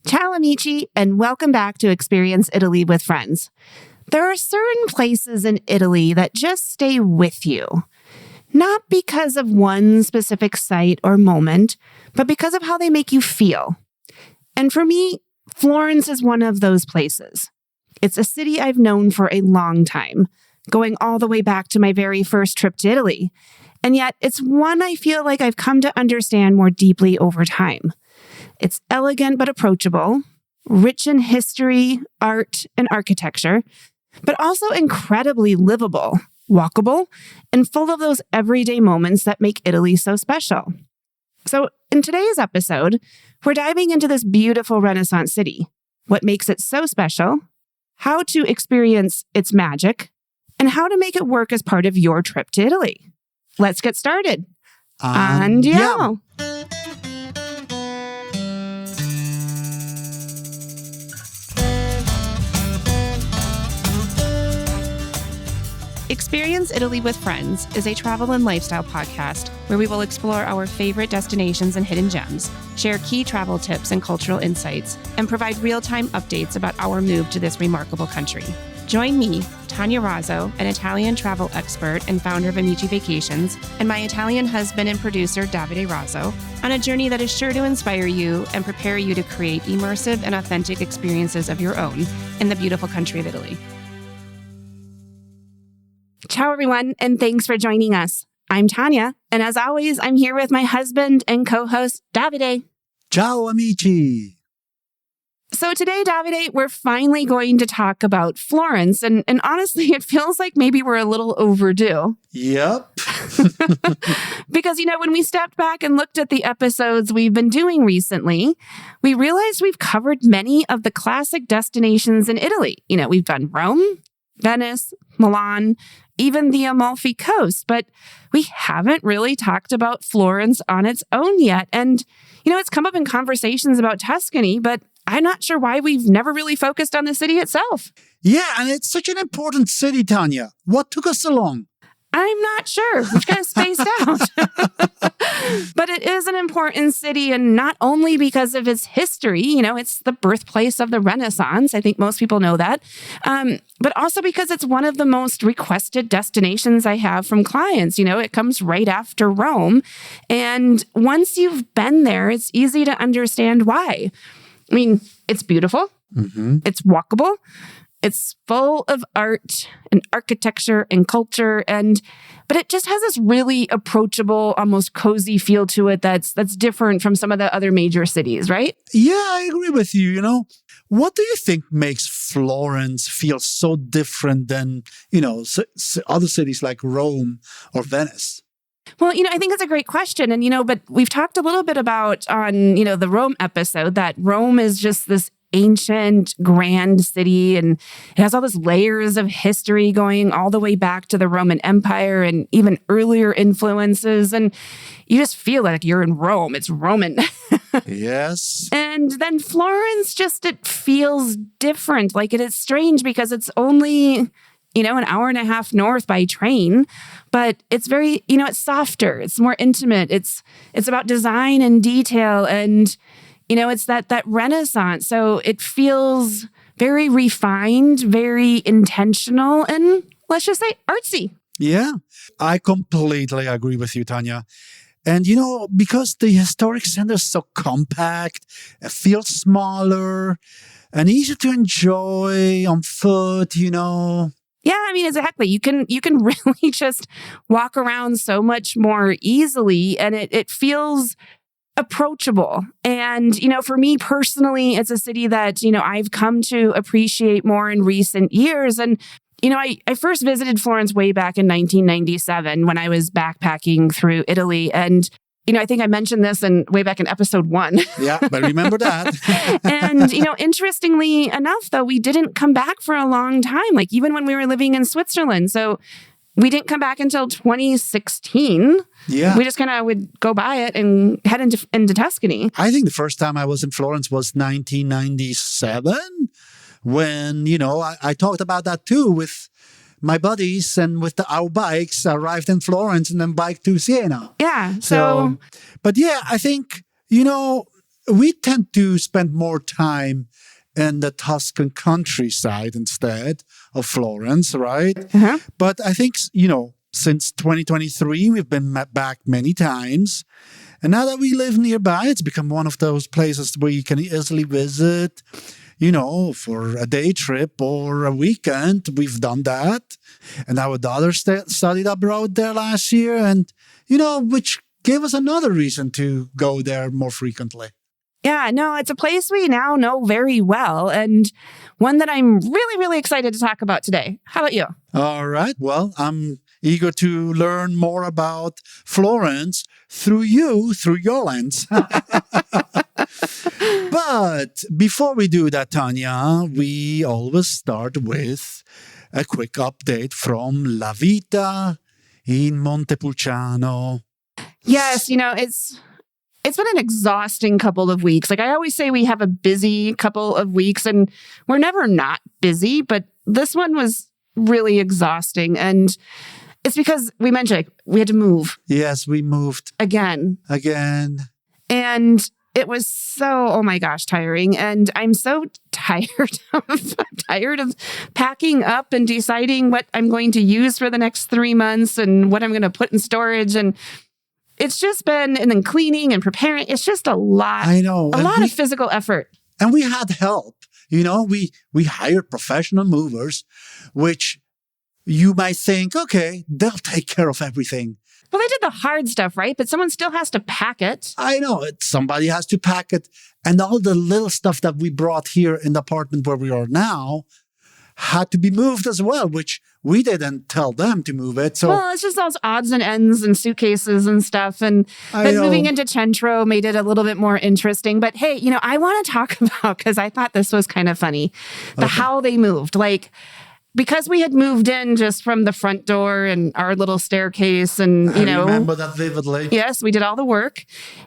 Ciao amici, and welcome back to Experience Italy with Friends. There are certain places in Italy that just stay with you, not because of one specific site or moment, but because of how they make you feel. And for me, Florence is one of those places. It's a city I've known for a long time, going all the way back to my very first trip to Italy. And yet, it's one I feel like I've come to understand more deeply over time. It's elegant but approachable, rich in history, art, and architecture, but also incredibly livable, walkable, and full of those everyday moments that make Italy so special. So in today's episode, we're diving into this beautiful Renaissance city, what makes it so special, how to experience its magic, and how to make it work as part of your trip to Italy. Let's get started. Andiamo! Experience Italy with Friends is a travel and lifestyle podcast where we will explore our favorite destinations and hidden gems, share key travel tips and cultural insights, and provide real-time updates about our move to this remarkable country. Join me, Tanya Razzo, an Italian travel expert and founder of Amici Vacations, and my Italian husband and producer, Davide Razzo, on a journey that is sure to inspire you and prepare you to create immersive and authentic experiences of your own in the beautiful country of Italy. Ciao, everyone, and thanks for joining us. I'm Tanya, and as always, I'm here with my husband and co-host, Davide. Ciao, amici. So today, Davide, we're finally going to talk about Florence, and honestly, it feels like maybe we're a little overdue. Yep. Because, when we stepped back and looked at the episodes we've been doing recently, we realized we've covered many of the classic destinations in Italy. We've done Rome, Venice, Milan, even the Amalfi Coast, but we haven't really talked about Florence on its own yet. And, it's come up in conversations about Tuscany, but I'm not sure why we've never really focused on the city itself. Yeah, and it's such an important city, Tanya. What took us so long? I'm not sure. We've kind of spaced out. But it is an important city, and not only because of its history, it's the birthplace of the Renaissance. I think most people know that. But also because it's one of the most requested destinations I have from clients. It comes right after Rome. And once you've been there, it's easy to understand why. I mean, it's beautiful. Mm-hmm. It's walkable. It's full of art and architecture and culture, but it just has this really approachable, almost cozy feel to it that's different from some of the other major cities, right? Yeah, I agree with you. What do you think makes Florence feel so different than, other cities like Rome or Venice? Well, I think it's a great question. And, but we've talked a little bit about on, the Rome episode that Rome is just this ancient, grand city, and it has all these layers of history going all the way back to the Roman Empire and even earlier influences. And you just feel like you're in Rome. It's Roman. Yes. And then Florence, it feels different. Like it is strange because it's only, an hour and a half north by train, but it's very, it's softer. It's more intimate. It's about design and detail, and it's that Renaissance. So it feels very refined, very intentional, and let's just say artsy. Yeah, I completely agree with you, Tanya. And, because the historic center is so compact, it feels smaller and easier to enjoy on foot, Yeah, exactly. You can really just walk around so much more easily, and it feels approachable. And, for me personally, it's a city that, I've come to appreciate more in recent years. And, I first visited Florence way back in 1997 when I was backpacking through Italy. And, I think I mentioned this way back in episode 1. Yeah, but remember that. And, interestingly enough, though, we didn't come back for a long time, like even when we were living in Switzerland. So we didn't come back until 2016. Yeah. We just kind of would go by it and head into Tuscany. I think the first time I was in Florence was 1997 when, I talked about that too with my buddies and with our bikes, arrived in Florence and then biked to Siena. Yeah. But yeah, I think, we tend to spend more time in the Tuscan countryside instead of Florence, right? Uh-huh. But I think, since 2023, we've been back many times. And now that we live nearby, it's become one of those places where you can easily visit, for a day trip or a weekend. We've done that. And our daughter studied abroad there last year, and, which gave us another reason to go there more frequently. Yeah, no, it's a place we now know very well, and one that I'm really, really excited to talk about today. How about you? All right. Well, I'm eager to learn more about Florence through your lens. But before we do that, Tanya, we always start with a quick update from La Vita in Montepulciano. Yes, it's been an exhausting couple of weeks. Like I always say, we have a busy couple of weeks, and we're never not busy, but this one was really exhausting. And it's because we mentioned we had to move. Yes, we moved. Again. And it was so, oh my gosh, tiring. And I'm so tired of packing up and deciding what I'm going to use for the next 3 months and what I'm going to put in storage. And it's just been, and then cleaning and preparing. It's just a lot. I know. A lot of physical effort. And we had help. We hired professional movers, which you might think, okay, they'll take care of everything. Well, they did the hard stuff, right? But someone still has to pack it. I know. Somebody has to pack it. And all the little stuff that we brought here in the apartment where we are now had to be moved as well, which we didn't tell them to move it. So, well, it's just those odds and ends and suitcases and stuff. And then moving into Centro made it a little bit more interesting. But hey, I want to talk about, because I thought this was kind of funny, how they moved. Because we had moved in just from the front door and our little staircase and, I remember that vividly. Yes, we did all the work.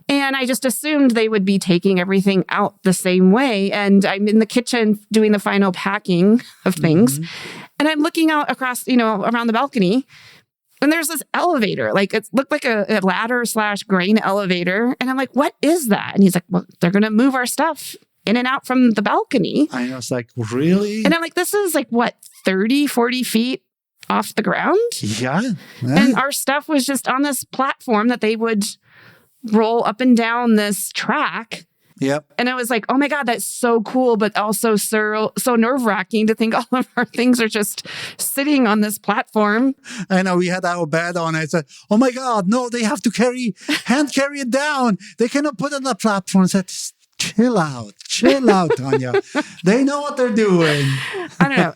And I just assumed they would be taking everything out the same way. And I'm in the kitchen doing the final packing of things. Mm-hmm. And I'm looking out across, around the balcony. And there's this elevator. It looked like a ladder / grain elevator. And I'm like, what is that? And he's like, well, they're going to move our stuff in and out from the balcony. I was like, really? And I'm like, this is 30, 40 feet off the ground? Yeah. And our stuff was just on this platform that they would roll up and down this track. Yep. And I was like, oh my God, that's so cool, but also so nerve-wracking to think all of our things are just sitting on this platform. I know, we had our bed on. I said, oh my God, no, they have to hand carry it down. They cannot put it on the platform. I said, chill out, Tanya. They know what they're doing. I don't know.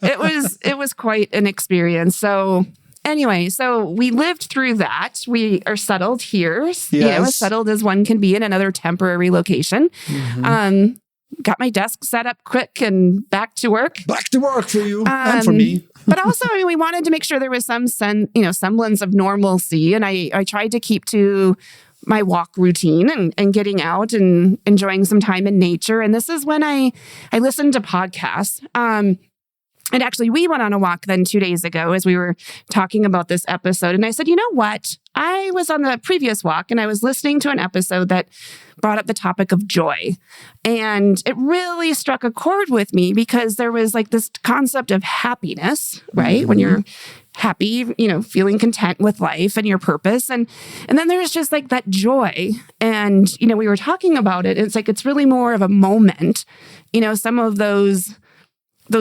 It was quite an experience. So anyway, we lived through that. We are settled here. Yes. As settled as one can be in another temporary location. Mm-hmm. Got my desk set up quick and back to work. Back to work for you and for me. But also, we wanted to make sure there was some semblance of normalcy. And I tried to keep to my walk routine and getting out and enjoying some time in nature. And this is when I listened to podcasts. And actually, we went on a walk then 2 days ago as we were talking about this episode. And I said, you know what? I was on the previous walk and I was listening to an episode that brought up the topic of joy. And it really struck a chord with me because there was this concept of happiness, right? Mm-hmm. When you're happy, feeling content with life and your purpose. And then there's just that joy. And, we were talking about it. It's it's really more of a moment, some of those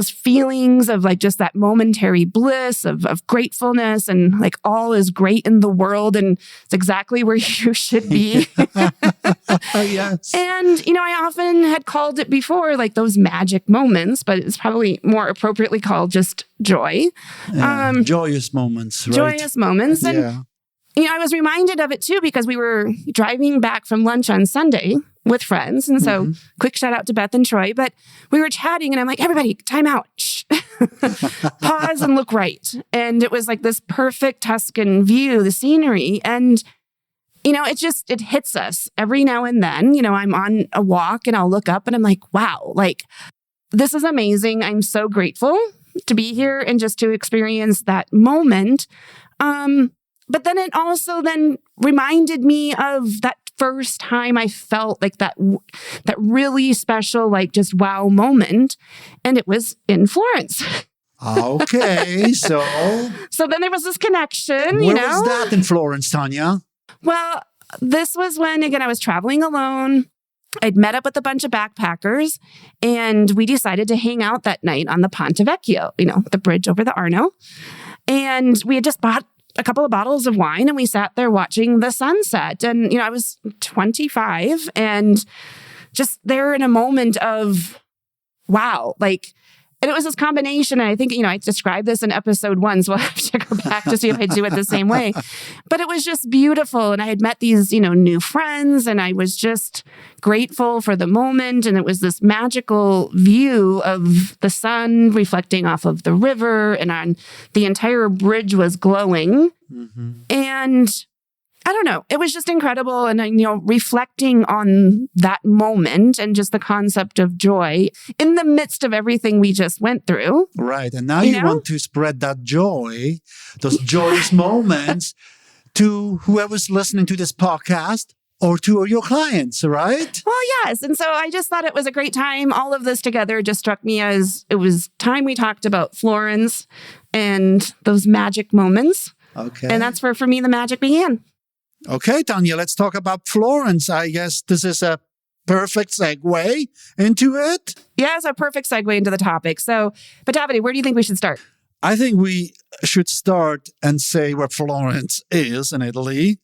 feelings of just that momentary bliss of gratefulness and all is great in the world and it's exactly where you should be. Yes. And, I often had called it before those magic moments, but it's probably more appropriately called just joy. Joyous moments, right? Joyous moments. And, I was reminded of it too because we were driving back from lunch on Sunday with friends. And so quick shout out to Beth and Troy. But we were chatting and I'm like, everybody, time out. Shh. Pause and look right. And it was this perfect Tuscan view, the scenery. And, it hits us every now and then. I'm on a walk and I'll look up and I'm like, wow, this is amazing. I'm so grateful to be here and just to experience that moment. But then it also then reminded me of that first time I felt like that really special, like just wow moment. And it was in Florence. Okay, so then there was this connection, where was that in Florence, Tanya? Well, this was when, again, I was traveling alone. I'd met up with a bunch of backpackers and we decided to hang out that night on the Ponte Vecchio, the bridge over the Arno. And we had just bought a couple of bottles of wine and we sat there watching the sunset. And, I was 25 and just there in a moment of, wow, and it was this combination. And I think, I described this in episode 1, so I'll have to go back to see if I do it the same way. But it was just beautiful. And I had met these, new friends and I was just grateful for the moment. And it was this magical view of the sun reflecting off of the river and the entire bridge was glowing. Mm-hmm. And I don't know. It was just incredible. And, reflecting on that moment and just the concept of joy in the midst of everything we just went through. Right. And now you want to spread that joy, those joyous moments to whoever's listening to this podcast or to your clients, right? Well, yes. And so I just thought it was a great time. All of this together just struck me as it was time we talked about Florence and those magic moments. Okay. And that's where, for me, the magic began. Okay, Tanya, let's talk about Florence. I guess this is a perfect segue into it. Yeah, it's a perfect segue into the topic. So, Davide, where do you think we should start? I think we should start and say where Florence is in Italy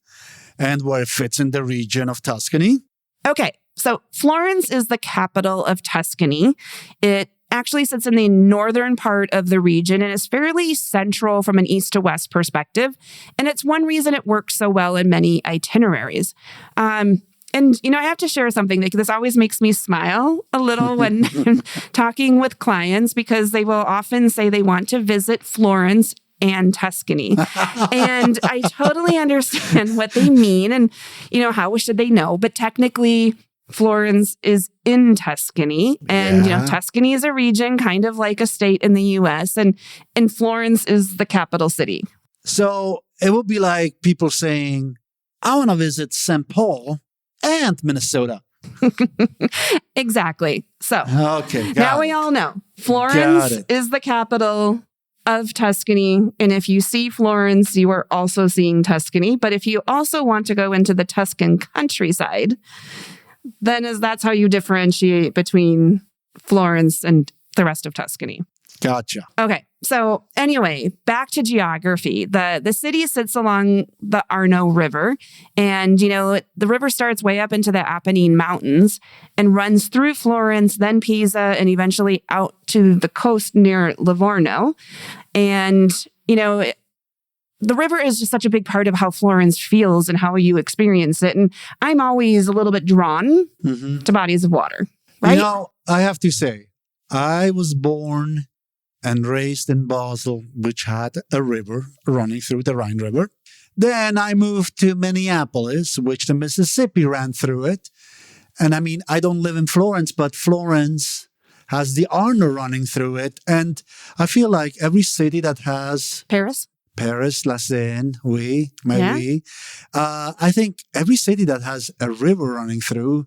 and where it fits in the region of Tuscany. Okay, so Florence is the capital of Tuscany. It actually sits in the northern part of the region and is fairly central from an east to west perspective. And it's one reason it works so well in many itineraries. And, I have to share something that this always makes me smile a little when I'm talking with clients because they will often say they want to visit Florence and Tuscany. And I totally understand what they mean and, how should they know? But technically, Florence is in Tuscany and, Tuscany is a region kind of like a state in the U.S. and Florence is the capital city. So it would be like people saying, I want to visit St. Paul and Minnesota. Exactly. So okay, now we all know Florence is the capital of Tuscany. And if you see Florence, you are also seeing Tuscany. But if you also want to go into the Tuscan countryside, then that's how you differentiate between Florence and the rest of Tuscany. Gotcha. Okay. So anyway, back to geography. The city sits along the Arno River. And, the river starts way up into the Apennine Mountains and runs through Florence, then Pisa, and eventually out to the coast near Livorno. And, the river is just such a big part of how Florence feels and how you experience it. And I'm always a little bit drawn to bodies of water, right? I have to say, I was born and raised in Basel, which had a river running through the Rhine River. Then I moved to Minneapolis, which the Mississippi ran through it. And I don't live in Florence, but Florence has the Arno running through it. And I feel like every city that has... Paris, La Seine, oui. I think every city that has a river running through,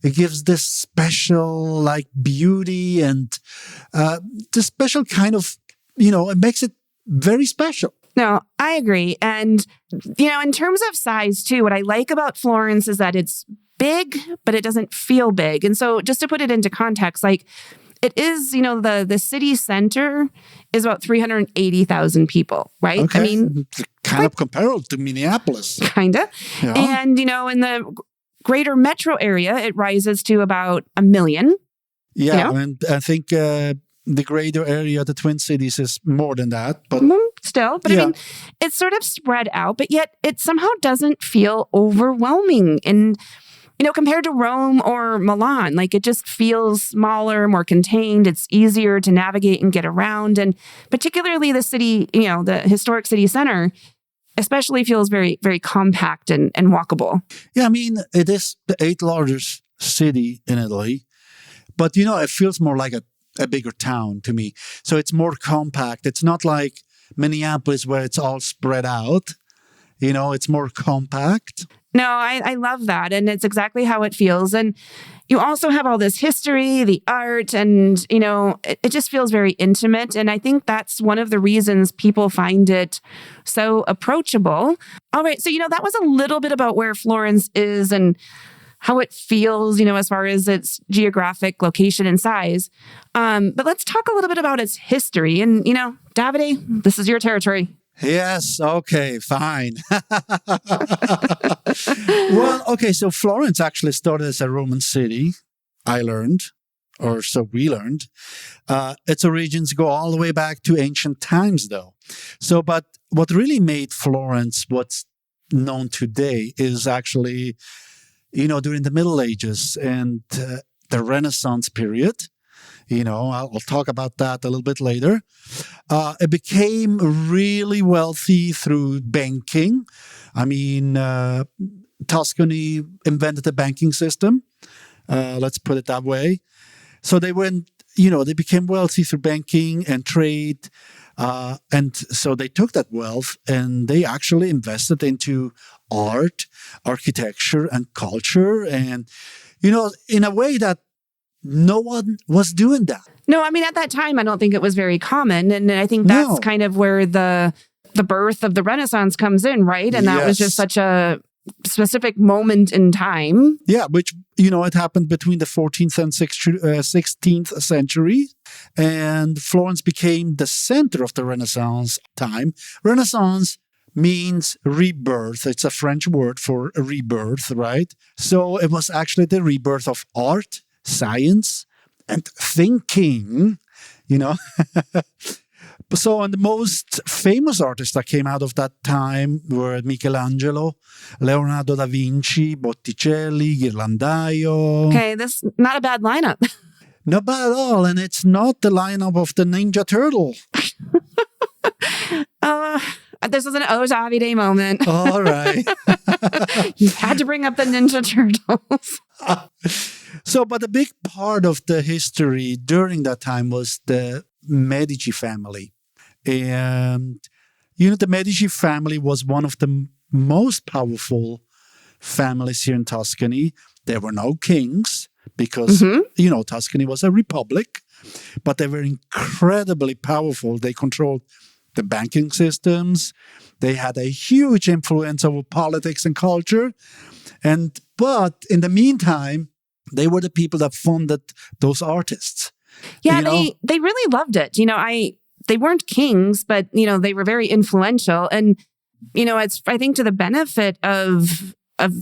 it gives this special beauty and this special kind of, it makes it very special. No, I agree. And, in terms of size too, what I like about Florence is that it's big, but it doesn't feel big. And so just to put it into context, it is, the city center is about 380,000 people, right? Okay. Kind of comparable to Minneapolis. Kind of. Yeah. And, in the greater metro area, it rises to about 1 million. Yeah, and I think the greater area, the Twin Cities, is more than that. But still, it's sort of spread out, but yet it somehow doesn't feel overwhelming. And compared to Rome or Milan, it just feels smaller, more contained. It's easier to navigate and get around. And particularly the city, the historic city center, especially feels very, very compact and walkable. Yeah, it is the 8th largest city in Italy. But, it feels more like a bigger town to me. So it's more compact. It's not like Minneapolis where it's all spread out. It's more compact. No, I love that. And it's exactly how it feels. And you also have all this history, the art, and, it just feels very intimate. And I think that's one of the reasons people find it so approachable. All right. So, that was a little bit about where Florence is and how it feels, as far as its geographic location and size. But let's talk a little bit about its history. And, Davide, this is your territory. Yes, okay, fine. Well, okay, so Florence actually started as a Roman city, I learned, or so we learned. Its origins go all the way back to ancient times, though. So, but what really made Florence what's known today is actually, during the Middle Ages and the Renaissance period. I'll talk about that a little bit later. It became really wealthy through banking. I mean, Tuscany invented the banking system. Let's put it that way. So they became wealthy through banking and trade. And so they took that wealth and they actually invested into art, architecture, and culture. And, in a way that no one was doing that. No, I mean, at that time, I don't think it was very common. And I think that's kind of where the birth of the Renaissance comes in, right? And that was just such a specific moment in time. Yeah, which, it happened between the 14th and 16th century. And Florence became the center of the Renaissance time. Renaissance means rebirth. It's a French word for rebirth, right? So it was actually the rebirth of art, science, and thinking, So, and the most famous artists that came out of that time were Michelangelo, Leonardo da Vinci, Botticelli, Ghirlandaio. Okay, this is not a bad lineup. Not bad at all. And it's not the lineup of the Ninja Turtle. This was an Davide moment. All right. You had to bring up the Ninja Turtles. But a big part of the history during that time was the Medici family. And, the Medici family was one of the most powerful families here in Tuscany. There were no kings because, Tuscany was a republic, but they were incredibly powerful. They controlled the banking systems. They had a huge influence over politics and culture. But in the meantime, they were the people that funded those artists. Yeah, they really loved it. They weren't kings, but, they were very influential. And, it's, I think, to the benefit of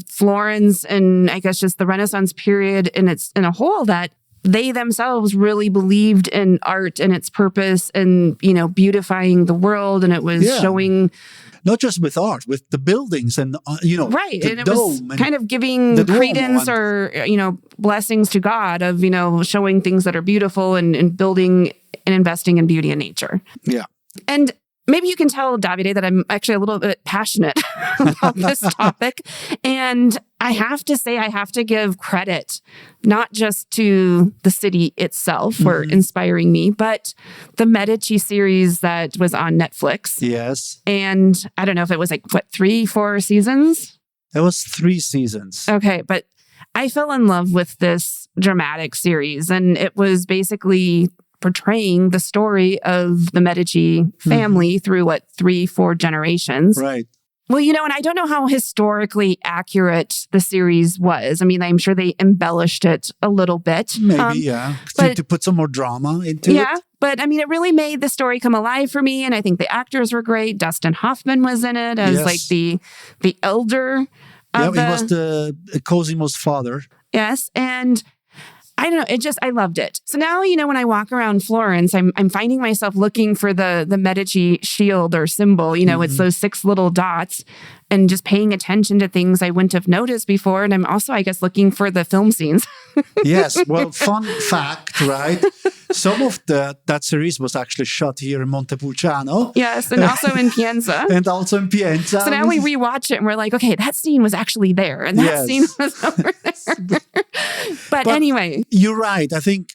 Florence and I guess just the Renaissance period in a whole, that they themselves really believed in art and its purpose and, beautifying the world. And it was showing... Not just with art, with the buildings and, right. The and it dome was kind of giving credence or, blessings to God of, showing things that are beautiful and building and investing in beauty and nature. Yeah. And maybe you can tell, Davide, that I'm actually a little bit passionate about this topic. And I have to say, I have to give credit, not just to the city itself for inspiring me, but the Medici series that was on Netflix. Yes. And I don't know if it was 3-4 seasons? It was 3 seasons. Okay, but I fell in love with this dramatic series. And it was basically portraying the story of the Medici family through 3-4 generations. Right. Well, and I don't know how historically accurate the series was. I mean, I'm sure they embellished it a little bit. Maybe, yeah. To put some more drama into it. Yeah, but I mean, it really made the story come alive for me. And I think the actors were great. Dustin Hoffman was in it as the elder. He was the Cosimo's father. Yes, and I don't know. I loved it. So now, when I walk around Florence, I'm finding myself looking for the Medici shield or symbol. It's those 6 little dots, and just paying attention to things I wouldn't have noticed before. And I'm also, I guess, looking for the film scenes. Yes. Well, fun fact, right? Some of that series was actually shot here in Montepulciano. Yes, and also in Pienza. So now we rewatch it and we're like, okay, that scene was actually there. And that scene was over there. But anyway. You're right. I think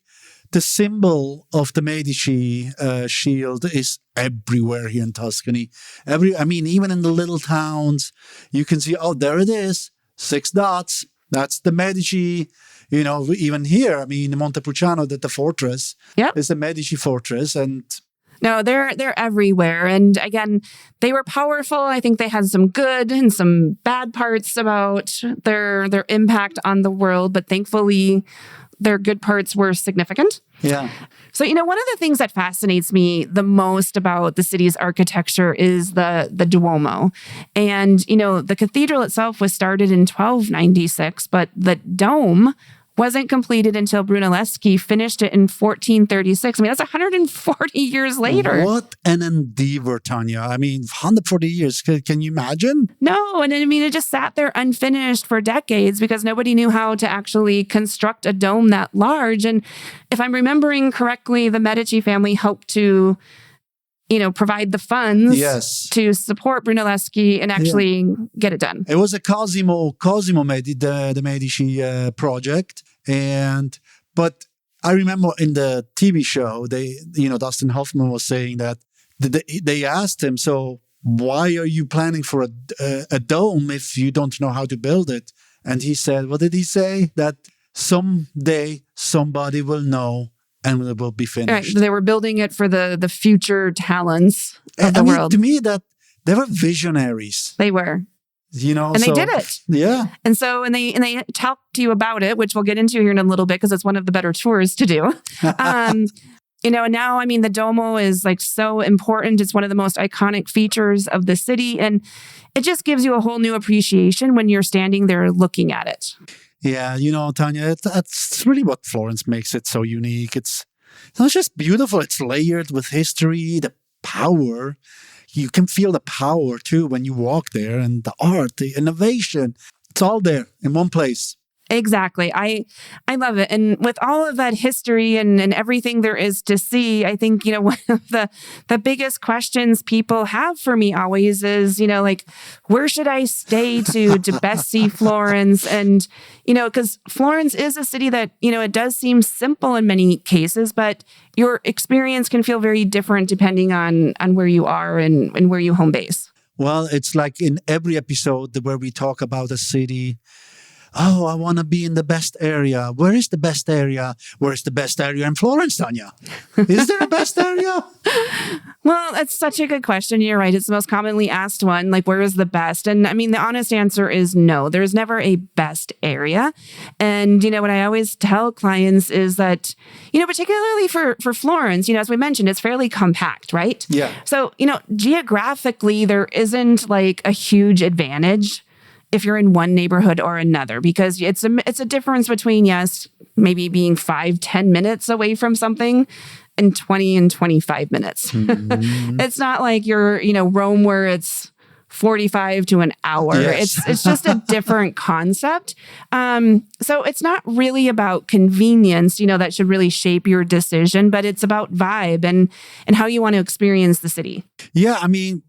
the symbol of the Medici shield is everywhere here in Tuscany. Even in the little towns, you can see, there it is. 6 dots. That's the Medici, even here. I mean, Montepulciano, that the fortress is the Medici fortress. And no, they're everywhere. And again, they were powerful. I think they had some good and some bad parts about their impact on the world, but thankfully their good parts were significant. Yeah. So, one of the things that fascinates me the most about the city's architecture is the Duomo. And, the cathedral itself was started in 1296, but the dome wasn't completed until Brunelleschi finished it in 1436. I mean, that's 140 years later. What an endeavor, Tanya. I mean, 140 years. Can you imagine? No. And I mean, it just sat there unfinished for decades because nobody knew how to actually construct a dome that large. And if I'm remembering correctly, the Medici family helped to provide the funds to support Brunelleschi and actually get it done. It was a Cosimo the Medici project. But I remember in the TV show, Dustin Hoffman was saying that they asked him, so why are you planning for a dome if you don't know how to build it? And he said, what did he say? That someday somebody will know and it will be finished. Right. They were building it for the future talents of the world. To me, that they were visionaries. They were. And they did it. Yeah. And so, and they talk to you about it, which we'll get into here in a little bit because it's one of the better tours to do. And now, I mean, the Duomo is like so important. It's one of the most iconic features of the city. And it just gives you a whole new appreciation when you're standing there looking at it. Yeah, Tanya, that's really what Florence makes it so unique. It's not just beautiful, it's layered with history, the power. You can feel the power too when you walk there, and the art, the innovation. It's all there in one place. Exactly. I love it. And with all of that history and everything there is to see, I think, one of the biggest questions people have for me always is, where should I stay to best see Florence? And, because Florence is a city that, it does seem simple in many cases, but your experience can feel very different depending on where you are and where you home base. Well, it's like in every episode where we talk about a city. Oh, I want to be in the best area. Where is the best area? Where is the best area in Florence, Tanya? Is there a best area? Well, that's such a good question. You're right. It's the most commonly asked one. Like, where is the best? And I mean, the honest answer is no. There's never a best area. And, what I always tell clients is that, particularly for Florence, as we mentioned, it's fairly compact, right? Yeah. So, geographically, there isn't like a huge advantage if you're in one neighborhood or another, because it's a difference between, yes, maybe being 5-10 minutes away from something and 20 and 25 minutes. Mm-hmm. It's not like you're, Rome where it's 45 to an hour. Yes. It's just a different concept. So it's not really about convenience, that should really shape your decision, but it's about vibe and how you want to experience the city. Yeah, I mean,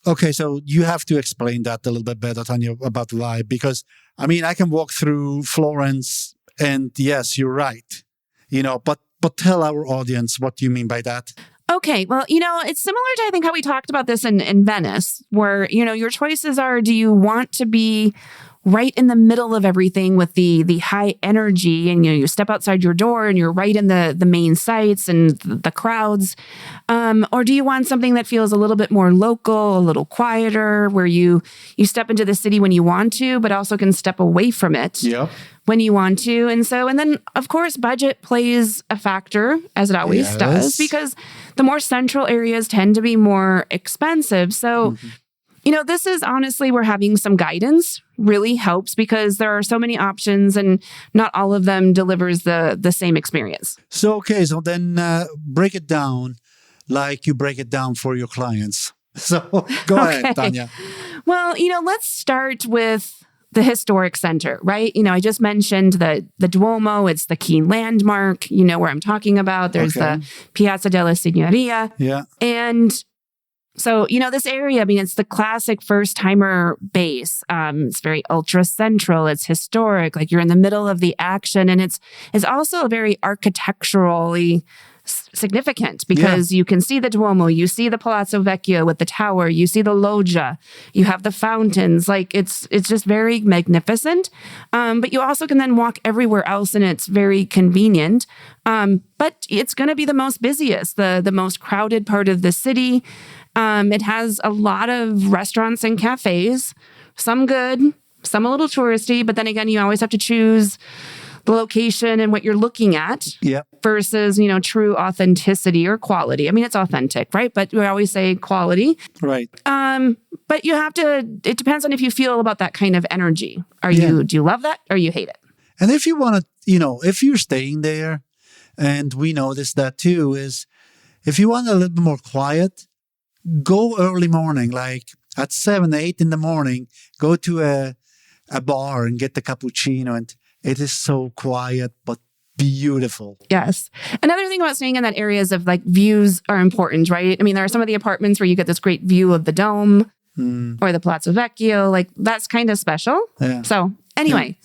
okay, so you have to explain that a little bit better, Tanya, about vibe, because, I mean, I can walk through Florence and yes, you're right, but tell our audience what you mean by that. Okay, well, it's similar to, I think, how we talked about this in Venice, where, your choices are, do you want to be right in the middle of everything with the high energy and, you step outside your door and you're right in the main sites and the crowds? Or do you want something that feels a little bit more local, a little quieter, where you step into the city when you want to, but also can step away from it when you want to? And then, of course, budget plays a factor, as it always does, because the more central areas tend to be more expensive. So, this is honestly where having some guidance really helps, because there are so many options and not all of them delivers the same experience. So then break it down like you break it down for your clients. So go ahead, Tanya. Well, let's start with the historic center, right? I just mentioned the Duomo. It's the key landmark. Where I'm talking about. There's the Piazza della Signoria. Yeah. And so, this area, I mean, it's the classic first-timer base. It's very ultra-central. It's historic. Like, you're in the middle of the action. And it's also very architecturally significant because you can see the Duomo, you see the Palazzo Vecchio with the tower, you see the loggia, you have the fountains. Like it's just very magnificent. But you also can then walk everywhere else and it's very convenient. But it's going to be the most busiest, the most crowded part of the city. It has a lot of restaurants and cafes, some good, some a little touristy, but then again, you always have to choose the location and what you're looking at versus, true authenticity or quality. I mean, it's authentic, right? But we always say quality. Right. But you have to, it depends on if you feel about that kind of energy. Do you love that or you hate it? And if you want to, if you're staying there, and we noticed that too, is if you want a little bit more quiet, go early morning, like at 7, 8 in the morning, go to a bar and get the cappuccino, and it is so quiet, but beautiful. Yes. Another thing about staying in that area is like views are important, right? I mean, there are some of the apartments where you get this great view of the Dome or the Palazzo Vecchio. Like that's kind of special. Yeah. So anyway.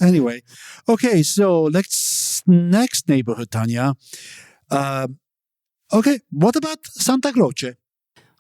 Okay. So next neighborhood, Tanya. Okay. What about Santa Croce?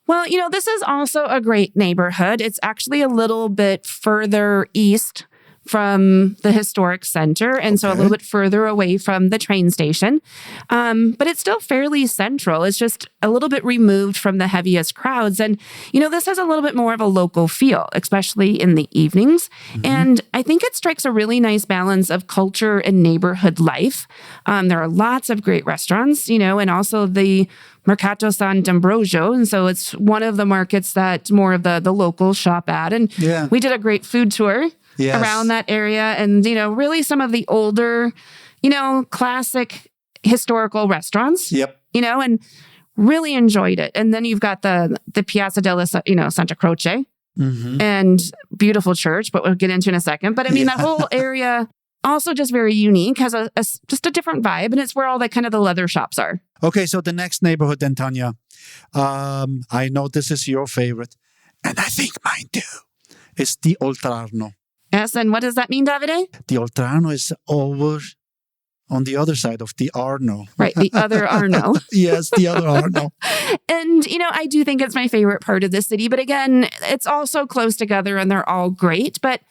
Well, this is also a great neighborhood. It's actually a little bit further east from the historic center, and so a little bit further away from the train station. But it's still fairly central. It's just a little bit removed from the heaviest crowds. And, this has a little bit more of a local feel, especially in the evenings. Mm-hmm. And I think it strikes a really nice balance of culture and neighborhood life. There are lots of great restaurants, and also the Mercato Sant'Ambrogio. And so it's one of the markets that more of the locals shop at. And we did a great food tour around that area. And, really some of the older, classic historical restaurants, and really enjoyed it. And then you've got the Piazza della, Santa Croce and beautiful church, but we'll get into in a second. But I mean, that whole area also just very unique, has just a different vibe. And it's where all the kind of the leather shops are. Okay. So the next neighborhood then, Tanya, I know this is your favorite, and I think mine too, is the Oltrarno. Yes, and what does that mean, Davide? The Oltrarno is over on the other side of the Arno. Right, the other Arno. Yes, the other Arno. And, I do think it's my favorite part of the city. But again, it's all so close together and they're all great. But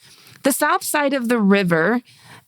the south side of the river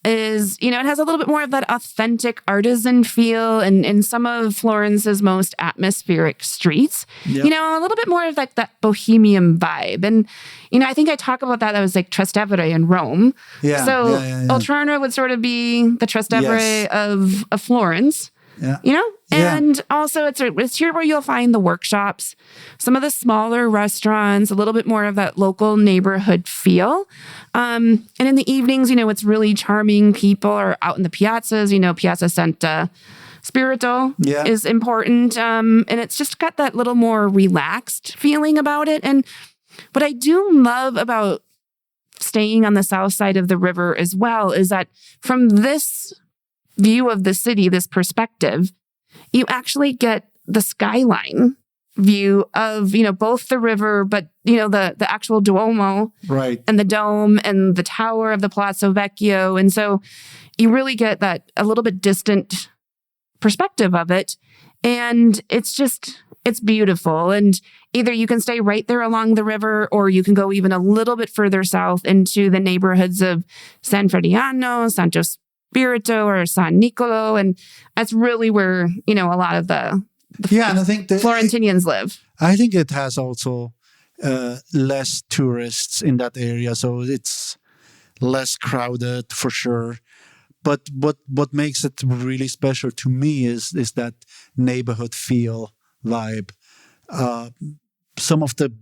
is, it has a little bit more of that authentic artisan feel and in some of Florence's most atmospheric streets, a little bit more of like that bohemian vibe. And, I think I talk about that was like Trastevere in Rome. Yeah. So Oltrarno would sort of be the Trastevere of Florence. Yeah. And also it's here where you'll find the workshops, some of the smaller restaurants, a little bit more of that local neighborhood feel. And in the evenings, it's really charming. People are out in the piazzas, Piazza Santa Spirito is important. And it's just got that little more relaxed feeling about it. And what I do love about staying on the south side of the river as well is that from this view of the city, this perspective, you actually get the skyline view of, both the river, but, the actual Duomo and the Dome and the tower of the Palazzo Vecchio. And so you really get that a little bit distant perspective of it. And it's beautiful. And either you can stay right there along the river, or you can go even a little bit further south into the neighborhoods of San Frediano, Santo Spirito, or San Nicolo. And that's really where, a lot of the and I think Florentinians live. I think it has also less tourists in that area. So it's less crowded for sure. But what makes it really special to me is that neighborhood feel vibe. Some of the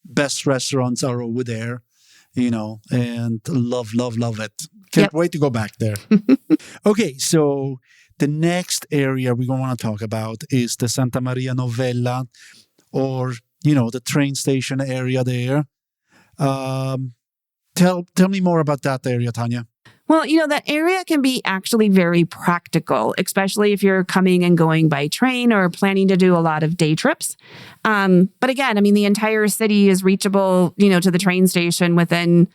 best restaurants are over there, and love it. Can't wait to go back there. Okay, so the next area we're going to want to talk about is the Santa Maria Novella, or, the train station area there. Tell me more about that area, Tanya. Well, that area can be actually very practical, especially if you're coming and going by train or planning to do a lot of day trips. But again, the entire city is reachable, to the train station within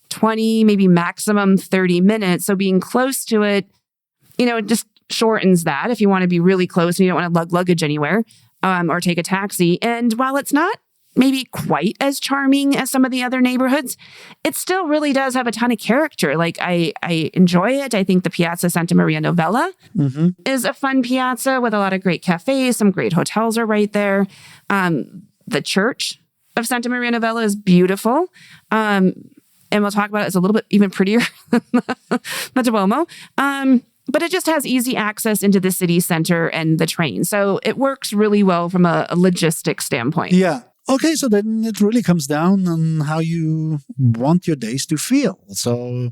20, maybe maximum 30 minutes. So being close to it, just shortens that if you want to be really close and you don't want to lug luggage anywhere, or take a taxi. And while it's not maybe quite as charming as some of the other neighborhoods, it still really does have a ton of character. Like I enjoy it. I think the Piazza Santa Maria Novella is a fun piazza with a lot of great cafes. Some great hotels are right there. The church of Santa Maria Novella is beautiful. And we'll talk about it. It's a little bit even prettier than the Duomo. But it just has easy access into the city center and the train. So it works really well from a logistics standpoint. Yeah. Okay, so then it really comes down on how you want your days to feel. So,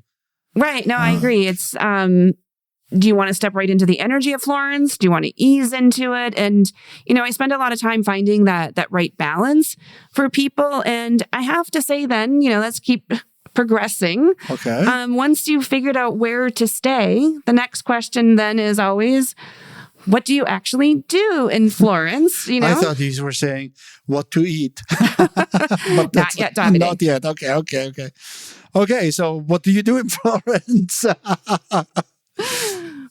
right. No, I agree. It's do you want to step right into the energy of Florence? Do you want to ease into it? And, I spend a lot of time finding that right balance for people. And I have to say then, let's keep progressing. Okay. Once you've figured out where to stay, the next question then is always, what do you actually do in Florence? I thought these were saying what to eat. But not yet, Davide. Not yet. Okay. Okay, so what do you do in Florence?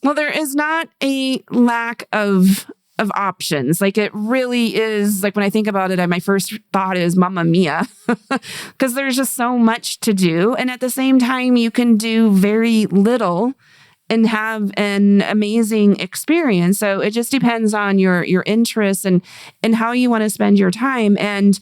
Well, there is not a lack of options. Like it really is, like when I think about it, my first thought is Mamma Mia, because there's just so much to do. And at the same time, you can do very little and have an amazing experience. So it just depends on your interests and how you want to spend your time. And,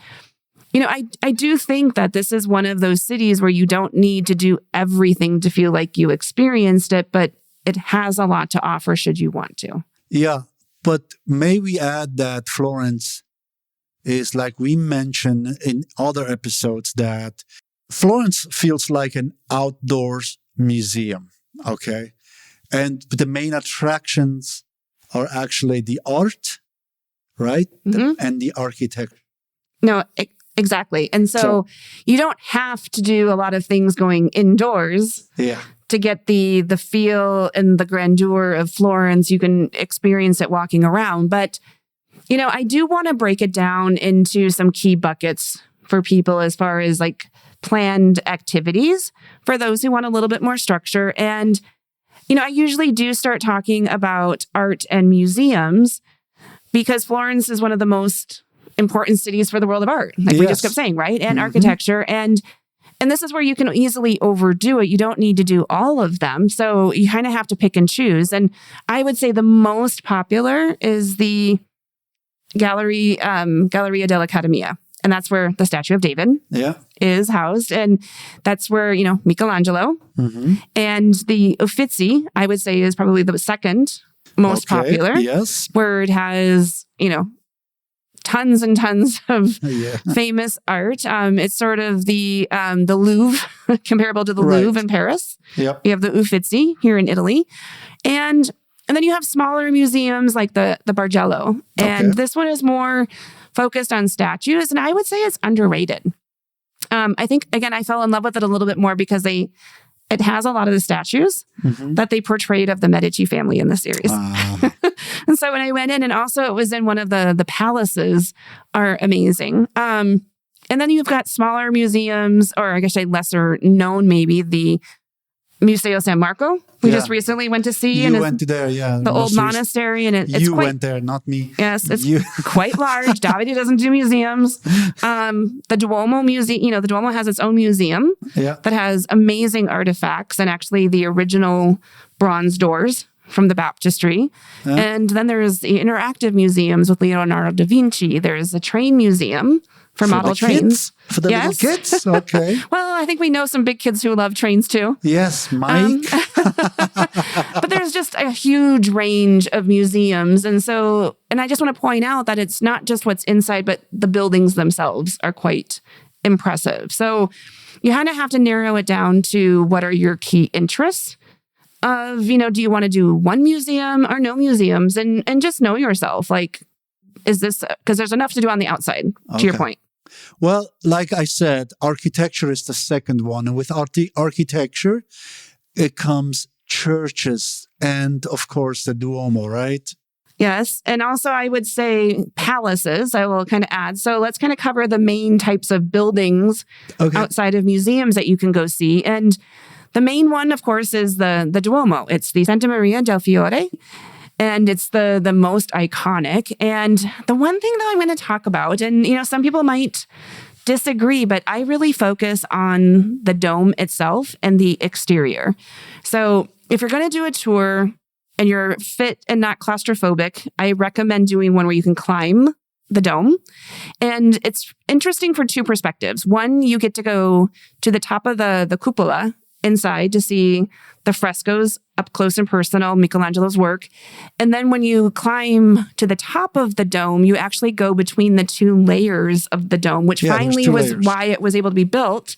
I do think that this is one of those cities where you don't need to do everything to feel like you experienced it, but it has a lot to offer should you want to. Yeah. But may we add that Florence is, like we mentioned in other episodes, that Florence feels like an outdoors museum, okay? And the main attractions are actually the art, right? And the architecture. No, exactly. And so you don't have to do a lot of things going indoors. Yeah. To get the feel and the grandeur of Florence. You can experience it walking around. But, I do want to break it down into some key buckets for people as far as like planned activities for those who want a little bit more structure. And, I usually do start talking about art and museums because Florence is one of the most important cities for the world of art. Like we just kept saying, right? And architecture. And this is where you can easily overdo it. You don't need to do all of them. So you kind of have to pick and choose. And I would say the most popular is the Galleria dell'Accademia. And that's where the statue of David is housed. And that's where, Michelangelo. And the Uffizi, I would say, is probably the second most popular. Yes. Where it has, tons and tons of famous art. It's sort of the Louvre, comparable to the Louvre in Paris. Yep. You have the Uffizi here in Italy. And then you have smaller museums like the Bargello. And this one is more focused on statues. And I would say it's underrated. I think, again, I fell in love with it a little bit more because it has a lot of the statues that they portrayed of the Medici family in the series. And so when I went in, and also it was in one of the palaces, are amazing. And then you've got smaller museums, or I guess lesser known, maybe the Museo San Marco. We just recently went to see. You went to there, the old monastery. And it's you went there, not me. Yes, it's quite large. Davide doesn't do museums. The Duomo Museum, the Duomo has its own museum that has amazing artifacts and actually the original bronze doors from the baptistry. And then there's the interactive museums with Leonardo da Vinci. There's a train museum for model trains. For the little kids? Okay. Well, I think we know some big kids who love trains too. Yes, Mike. But there's just a huge range of museums. And I just want to point out that it's not just what's inside, but the buildings themselves are quite impressive. So you kind of have to narrow it down to what are your key interests of, do you want to do one museum or no museums? And just know yourself, like, is this, because there's enough to do on the outside, to your point. Well, like I said, architecture is the second one. And with architecture, it comes churches and, of course, the Duomo, right? Yes. And also, I would say palaces, I will kind of add. So let's kind of cover the main types of buildings outside of museums that you can go see. And the main one, of course, is the Duomo. It's the Santa Maria del Fiore. And it's the most iconic. And the one thing that I'm going to talk about, and some people might disagree, but I really focus on the dome itself and the exterior. So if you're going to do a tour and you're fit and not claustrophobic, I recommend doing one where you can climb the dome. And it's interesting for two perspectives. One, you get to go to the top of the cupola inside to see the frescoes up close and personal, Michelangelo's work. And then when you climb to the top of the dome, you actually go between the two layers of the dome, which finally was why it was able to be built,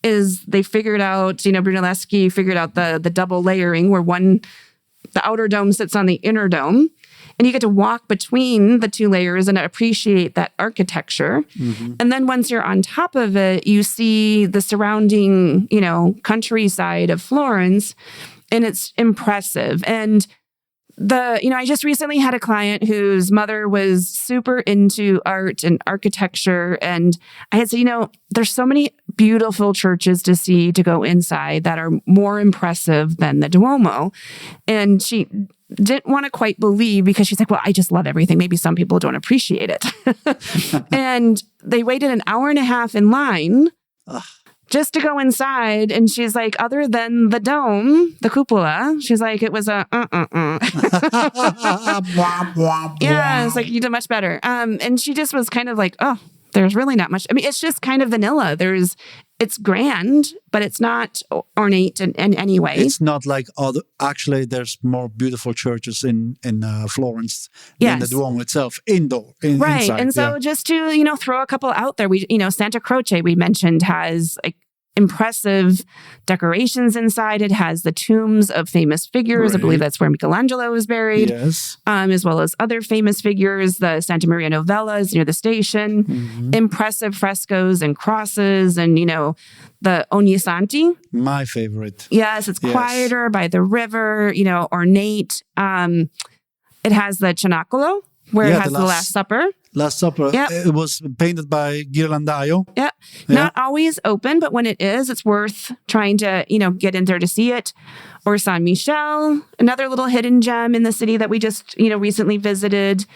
is they figured out, Brunelleschi figured out the double layering where the outer dome sits on the inner dome. And you get to walk between the two layers and appreciate that architecture. Mm-hmm. And then once you're on top of it, you see the surrounding, countryside of Florence, and it's impressive. And I just recently had a client whose mother was super into art and architecture. And I had said, there's so many beautiful churches to see, to go inside, that are more impressive than the Duomo. And she didn't want to quite believe, because she's like, well, I just love everything. Maybe some people don't appreciate it. And they waited an hour and a half in line just to go inside. And she's like, other than the dome, the cupola, she's like, it was a yeah, it's like, you did much better. And she just was kind of like, oh, there's really not much. I mean, it's just kind of vanilla. It's grand, but it's not ornate in any way. It's not like actually, there's more beautiful churches in Florence than the Duomo itself, inside. And so just to, throw a couple out there, Santa Croce, we mentioned, has impressive decorations inside. It has the tombs of famous figures. Right. I believe that's where Michelangelo was buried. Yes. As well as other famous figures. The Santa Maria Novella is near the station. Mm-hmm. Impressive frescoes and crosses, and the Ognissanti. My favorite. Yes, it's quieter by the river. Ornate. It has the Cenacolo, where it has the Last Supper. Last Supper. Yep. It was painted by Ghirlandaio. Yeah. Not always open, but when it is, it's worth trying to, get in there to see it. Or San Michele, another little hidden gem in the city that we just, recently visited.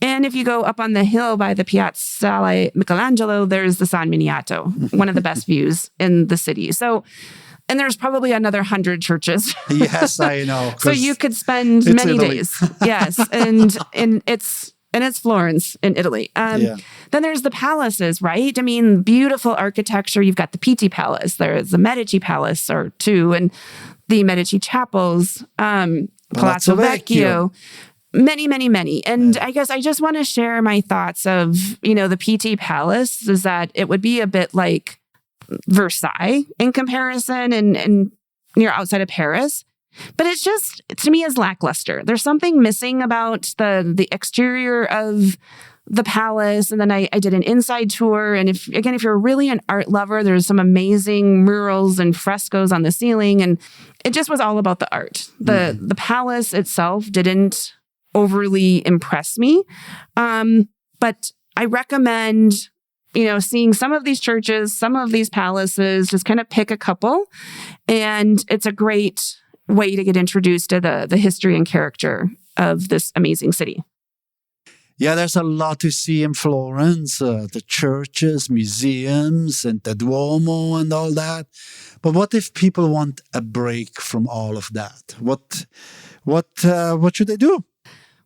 And if you go up on the hill by the Piazzale Michelangelo, there's the San Miniato, one of the best views in the city. So, and there's probably another 100 churches. Yes, I know. So you could spend many days. Yes. And it's Florence in Italy. Then there's the palaces, right? I mean, beautiful architecture. You've got the Pitti Palace. There's the Medici Palace or two, and the Medici Chapels, Palazzo Vecchio. Many, many, many. And I guess I just want to share my thoughts of, the Pitti Palace, is that it would be a bit like Versailles in comparison, and outside of Paris. But it's just, to me, is lackluster. There's something missing about the exterior of the palace. And then I did an inside tour. And if you're really an art lover, there's some amazing murals and frescoes on the ceiling. And it just was all about the art. The palace itself didn't overly impress me. But I recommend, seeing some of these churches, some of these palaces, just kind of pick a couple. And it's a great way to get introduced to the history and character of this amazing city. Yeah, there's a lot to see in Florence, the churches, museums, and the Duomo and all that. But what if people want a break from all of that? What should they do?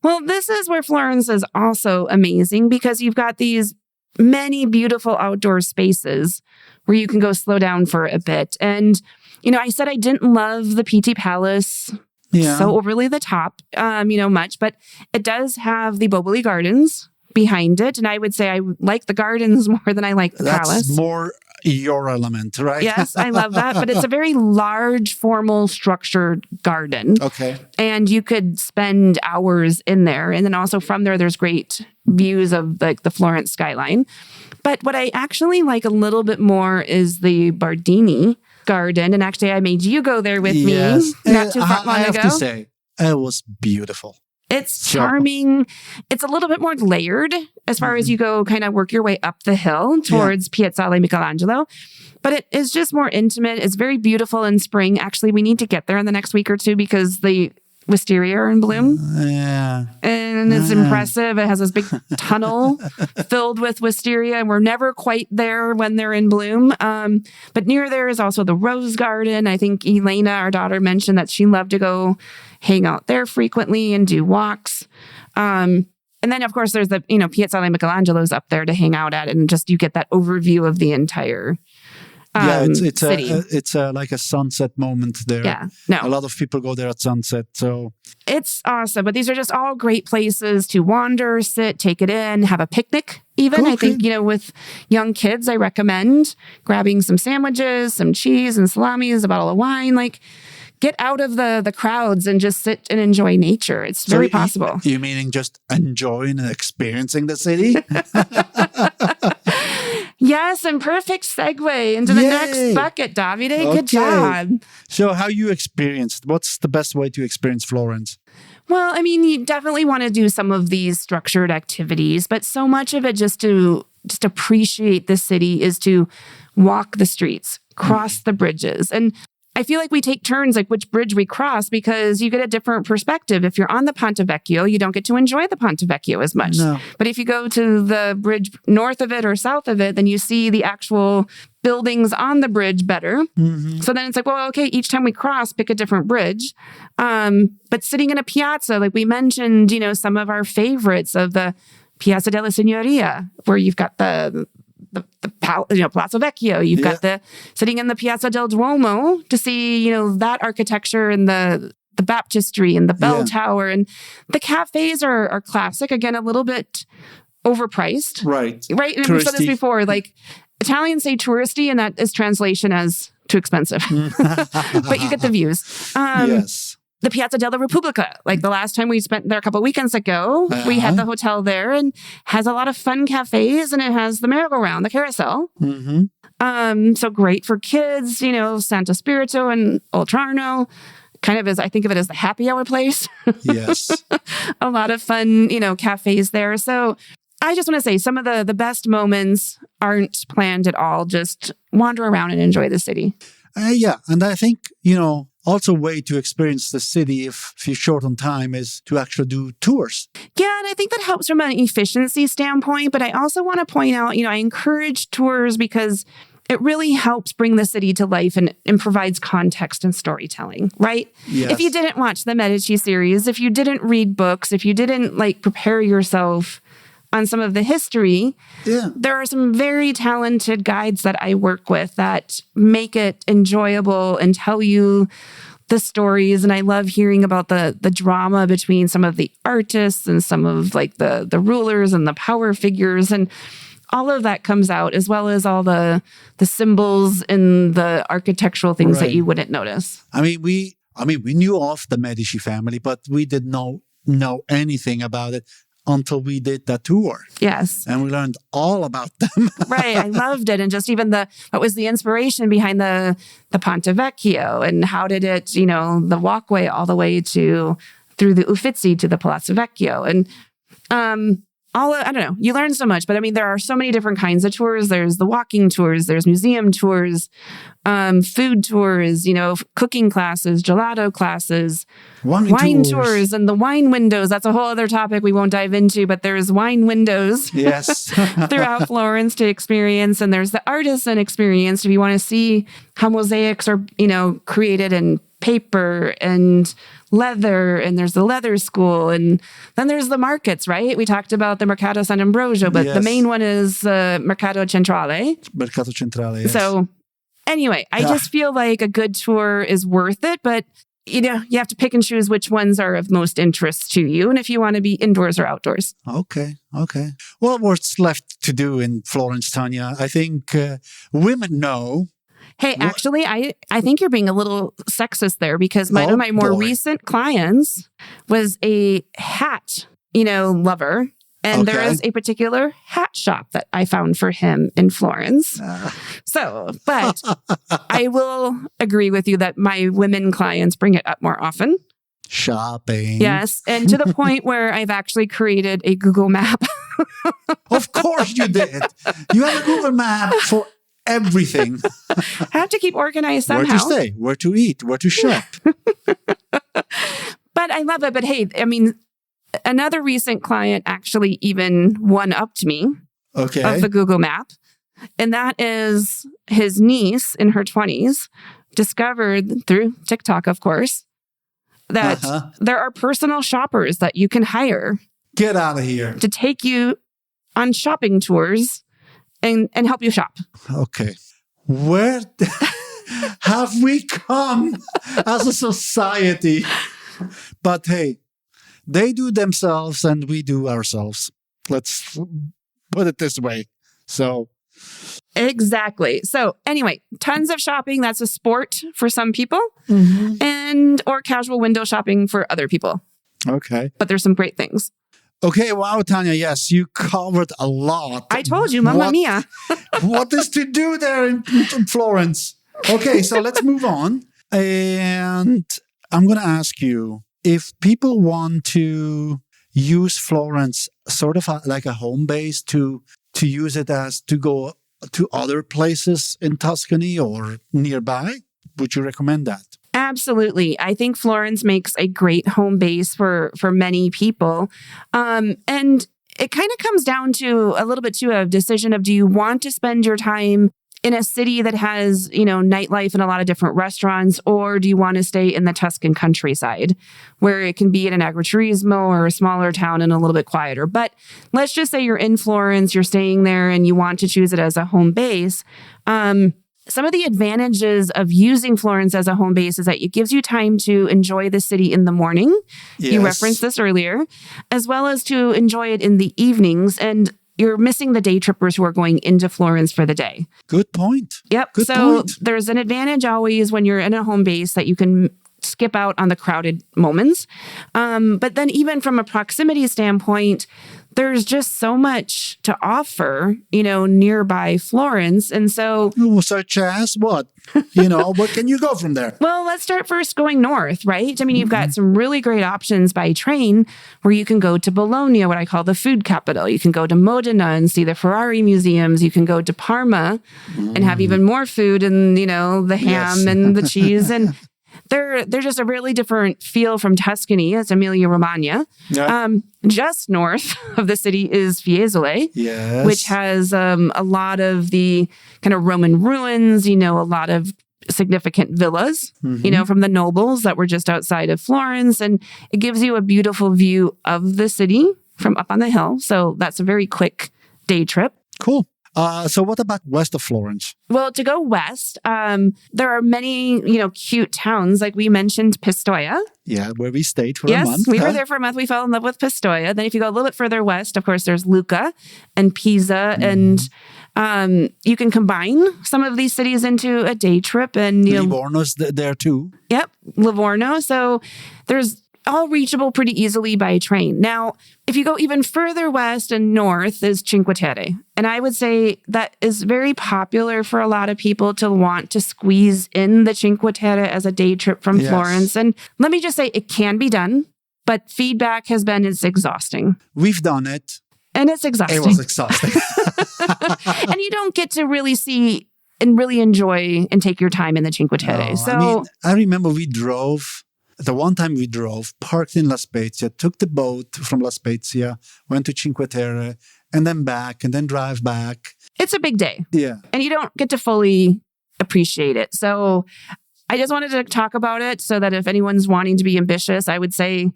Well, this is where Florence is also amazing, because you've got these many beautiful outdoor spaces where you can go slow down for a bit. And I said I didn't love the Pitti Palace so overly the top, much, but it does have the Boboli Gardens behind it. And I would say I like the gardens more than I like the palace. That's more your element, right? Yes, I love that. But it's a very large, formal, structured garden. Okay. And you could spend hours in there. And then also from there's great views of the Florence skyline. But what I actually like a little bit more is the Bardini Garden. And actually, I made you go there with me not too long ago. I have to say, it was beautiful. It's charming. It's a little bit more layered as far as you go kind of work your way up the hill towards Piazzale Michelangelo. But it is just more intimate. It's very beautiful in spring. Actually, we need to get there in the next week or two because the wisteria are in bloom. Yeah. And it's impressive. It has this big tunnel filled with wisteria, and we're never quite there when they're in bloom. But near there is also the rose garden. I think Elena, our daughter, mentioned that she loved to go hang out there frequently and do walks. And then, of course, there's the, Piazzale Michelangelo's up there to hang out at, and just you get that overview of the entire city. It's like a sunset moment there. Yeah, no. A lot of people go there at sunset, so it's awesome. But these are just all great places to wander, sit, take it in, have a picnic. Even okay. I think with young kids, I recommend grabbing some sandwiches, some cheese and salamis, a bottle of wine. Like, get out of the crowds and just sit and enjoy nature. It's very possible. You meaning just enjoying and experiencing the city? Yes, and perfect segue into the next bucket, Davide. Okay. Good job. So how you experienced? What's the best way to experience Florence? Well, I mean, you definitely want to do some of these structured activities, but so much of it just to appreciate the city is to walk the streets, cross the bridges. And I feel like we take turns, like which bridge we cross, because you get a different perspective. If you're on the Ponte Vecchio, you don't get to enjoy the Ponte Vecchio as much. No. But if you go to the bridge north of it or south of it, then you see the actual buildings on the bridge better. Mm-hmm. So then it's like, well, okay, each time we cross, pick a different bridge. But sitting in a piazza, like we mentioned, some of our favorites of the Piazza della Signoria, where you've got the Palazzo Vecchio. You've got the sitting in the Piazza del Duomo to see, that architecture and the baptistry and the bell tower. And the cafes are classic. Again, a little bit overpriced. Right. Right. And we've said this before, like Italians say touristy, and that is translation as too expensive. But you get the views. Yes. The Piazza della Repubblica, like the last time we spent there a couple of weekends ago, we had the hotel there and has a lot of fun cafes, and it has the merry-go-round, the carousel. Mm-hmm. So great for kids, Santo Spirito and Oltrarno. Kind of I think of it as the happy hour place. Yes. A lot of fun, cafes there. So I just want to say some of the best moments aren't planned at all. Just wander around and enjoy the city. And I think, also a way to experience the city if you're short on time is to actually do tours. Yeah, and I think that helps from an efficiency standpoint. But I also want to point out, I encourage tours because it really helps bring the city to life and provides context and storytelling, right? Yes. If you didn't watch the Medici series, if you didn't read books, if you didn't prepare yourself on some of the history, there are some very talented guides that I work with that make it enjoyable and tell you the stories. And I love hearing about the drama between some of the artists and some of the rulers and the power figures. And all of that comes out, as well as all the symbols and the architectural things that you wouldn't notice. I mean, we knew of the Medici family, but we did not know anything about it until we did that tour. Yes. And we learned all about them. Right. I loved it. And just even what was the inspiration behind the Ponte Vecchio, and how did it, the walkway all the way through the Uffizi to the Palazzo Vecchio. And I don't know, you learn so much, but I mean, there are so many different kinds of tours. There's the walking tours, there's museum tours, food tours, cooking classes, gelato classes, wine tours, and the wine windows. That's a whole other topic we won't dive into, but there's wine windows throughout Florence to experience. And there's the artisan experience if you want to see how mosaics are, created in paper and leather, and there's the leather school, and then there's the markets, right? We talked about the Mercato San Ambrogio, but the main one is Mercato Centrale. Mercato Centrale, yes. So anyway, I just feel like a good tour is worth it, but you have to pick and choose which ones are of most interest to you, and if you want to be indoors or outdoors. Okay. Well, what's left to do in Florence, Tanya? I think women know. Hey, actually, I think you're being a little sexist there, because one of my more recent clients was a hat, lover. And there is a particular hat shop that I found for him in Florence. But I will agree with you that my women clients bring it up more often. Shopping. Yes. And to the point where I've actually created a Google map. Of course you did. You have a Google map for everything. Have to keep organized somehow. Where to stay, where to eat, where to shop. But But I love it. But hey, I mean, another recent client actually even one-upped me of the Google map. And that is his niece in her 20s discovered through TikTok, of course, that there are personal shoppers that you can hire. Get out of here. To take you on shopping tours and help you shop. Okay. Where have we come as a society? But hey, they do themselves and we do ourselves. Let's put it this way. So. Exactly. So anyway, tons of shopping. That's a sport for some people and or casual window shopping for other people. Okay. But there's some great things. Okay. Wow, Tanya. Yes, you covered a lot. I told you, Mamma Mia. What is to do there in Florence? Okay. So let's move on. And I'm going to ask you, if people want to use Florence sort of like a home base to use it as to go to other places in Tuscany or nearby, would you recommend that? Absolutely. I think Florence makes a great home base for many people. And it kind of comes down to a little bit to a decision of, do you want to spend your time in a city that has, nightlife and a lot of different restaurants, or do you want to stay in the Tuscan countryside where it can be in an agriturismo or a smaller town and a little bit quieter? But let's just say you're in Florence, you're staying there and you want to choose it as a home base. Some of the advantages of using Florence as a home base is that it gives you time to enjoy the city in the morning. Yes. You referenced this earlier, as well as to enjoy it in the evenings. And you're missing the day trippers who are going into Florence for the day. Good point. Yep. Good point. There's an advantage always when you're in a home base that you can skip out on the crowded moments. But then even from a proximity standpoint, there's just so much to offer, nearby Florence. And so... Such as what? Where can you go from there? Well, let's start first going north, right? I mean, you've got some really great options by train where you can go to Bologna, what I call the food capital. You can go to Modena and see the Ferrari museums. You can go to Parma and have even more food and, the ham and the cheese. And they're just a really different feel from Tuscany. It's Emilia-Romagna. Yeah. Just north of the city is Fiesole, which has a lot of the kind of Roman ruins, a lot of significant villas, from the nobles that were just outside of Florence. And it gives you a beautiful view of the city from up on the hill. So that's a very quick day trip. Cool. So what about west of Florence? Well, to go west, there are many, cute towns. Like we mentioned Pistoia. Yeah, where we stayed for a month. Yes, we were there for a month. We fell in love with Pistoia. Then if you go a little bit further west, of course, there's Lucca and Pisa. And you can combine some of these cities into a day trip. And Livorno's there too. Yep, Livorno. So there's all reachable pretty easily by train. Now, if you go even further west and north is Cinque Terre. And I would say that is very popular for a lot of people to want to squeeze in the Cinque Terre as a day trip from Florence. And let me just say, it can be done, but feedback has been it's exhausting. We've done it. And it's exhausting. It was exhausting. And you don't get to really see and really enjoy and take your time in the Cinque Terre. No, I remember we drove... The one time we drove, parked in La Spezia, took the boat from La Spezia, went to Cinque Terre, and then back, and then drive back. It's a big day. Yeah. And you don't get to fully appreciate it. So I just wanted to talk about it so that if anyone's wanting to be ambitious, I would say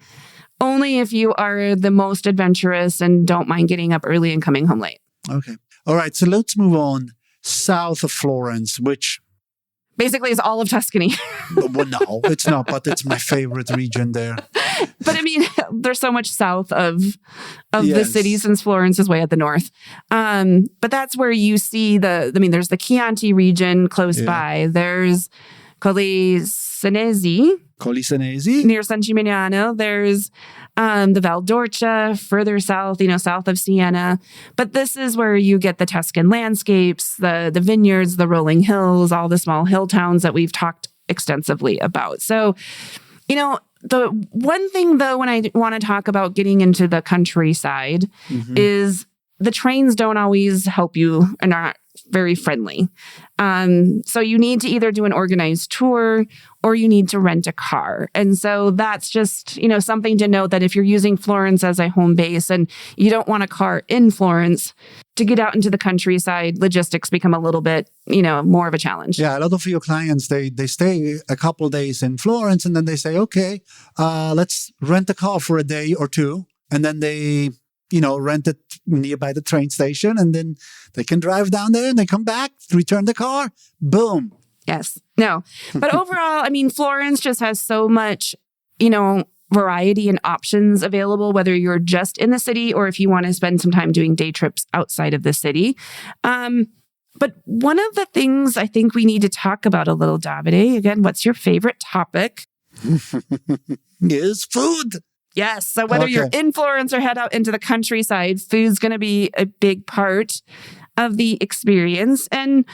only if you are the most adventurous and don't mind getting up early and coming home late. Okay. All right. So let's move on south of Florence, which... basically, it's all of Tuscany. Well, no, it's not, but it's my favorite region there. But I mean, there's so much south of the city since Florence is way at the north. But that's where you see there's the Chianti region close by. There's Colli Senesi near San Gimignano. There's the Val d'Orcia further south, south of Siena. But this is where you get the Tuscan landscapes, the vineyards, the rolling hills, all the small hill towns that we've talked extensively about. So, the one thing though, when I want to talk about getting into the countryside is the trains don't always help you and are very friendly. So you need to either do an organized tour or you need to rent a car. And so that's just, something to note, that if you're using Florence as a home base and you don't want a car in Florence, to get out into the countryside, logistics become a little bit, more of a challenge. Yeah, a lot of your clients, they stay a couple of days in Florence and then they say, okay, let's rent a car for a day or two. And then they, rent it nearby the train station, and then they can drive down there and they come back, return the car, boom. Yes. No. But overall, Florence just has so much, variety and options available, whether you're just in the city or if you want to spend some time doing day trips outside of the city. But one of the things I think we need to talk about a little, Davide, again, what's your favorite topic? Is food. Yes. So whether you're in Florence or head out into the countryside, food's going to be a big part of the experience. And,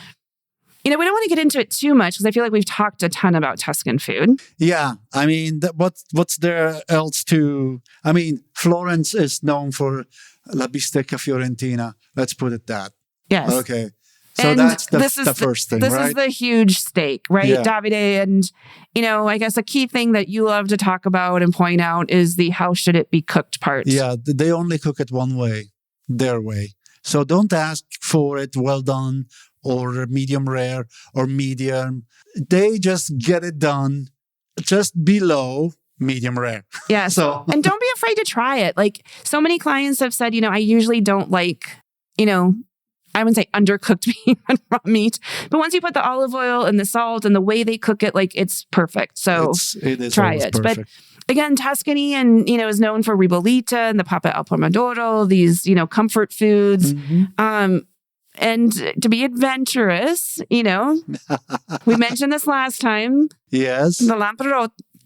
we don't want to get into it too much because I feel like we've talked a ton about Tuscan food. Yeah. What's there else to... Florence is known for la bistecca fiorentina. Let's put it that. Yes. Okay. So and that's the first thing, this right? This is the huge steak, right, Yeah. Davide? And, I guess a key thing that you love to talk about and point out is the how should it be cooked part. Yeah, they only cook it one way, their way. So don't ask for it well done or medium rare or medium. They just get it done just below medium rare. Yeah. And don't be afraid to try it. Like, so many clients have said, I usually don't like, I wouldn't say undercooked meat and raw meat, but once you put the olive oil and the salt and the way they cook it, like, it's perfect. So it is try it. Perfect. But again, Tuscany and, is known for ribollita and the papa al pomodoro, these, comfort foods. Mm-hmm. And to be adventurous, we mentioned this last time. Yes. The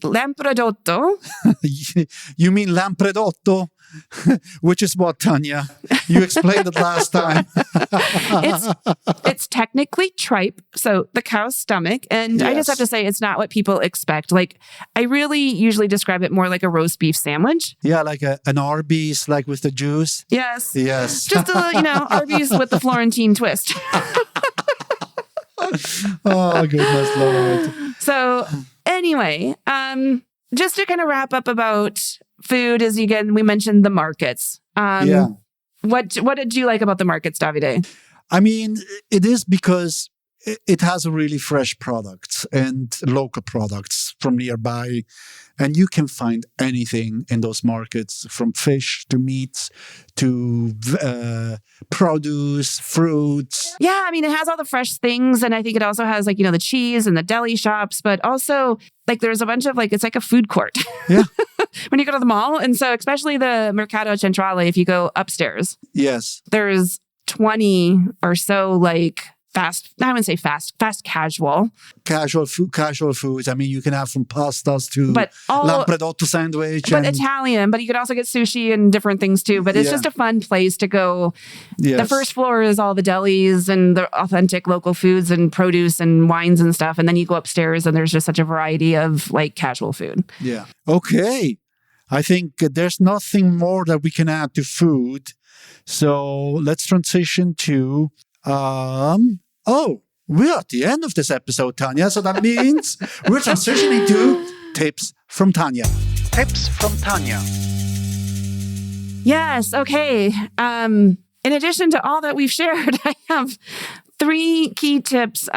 lampredotto. You mean lampredotto? Which is what, Tanya? You explained it last time. It's technically tripe, so the cow's stomach. And Yes. I just have to say, it's not what people expect. Like, I really usually describe it more like a roast beef sandwich. Yeah, like an Arby's, like with the juice. Yes. Yes. Just a, Arby's with the Florentine twist. Oh, goodness Lord. So anyway, just to kind of wrap up about food is, again, we mentioned the markets. Yeah. What did you like about the markets, Davide? It is because it has really fresh products and local products from nearby. And you can find anything in those markets, from fish to meats to produce, fruits. Yeah, it has all the fresh things. And I think it also has, like, the cheese and the deli shops, but also, like, there's a bunch of, like, it's like a food court. Yeah. When you go to the mall. And so especially the Mercato Centrale, if you go upstairs. Yes. There's 20 or so, like, fast casual. Casual foods. You can have from pastas to lampredotto sandwich. But Italian, but you could also get sushi and different things too. But it's just a fun place to go. Yes. The first floor is all the delis and the authentic local foods and produce and wines and stuff. And then you go upstairs and there's just such a variety of, like, casual food. Yeah. Okay. I think there's nothing more that we can add to food. So let's transition to... we're at the end of this episode, Tanya. So that means we're transitioning to tips from Tanya. Tips from Tanya. Yes. Okay. In addition to all that we've shared, I have 3 key tips.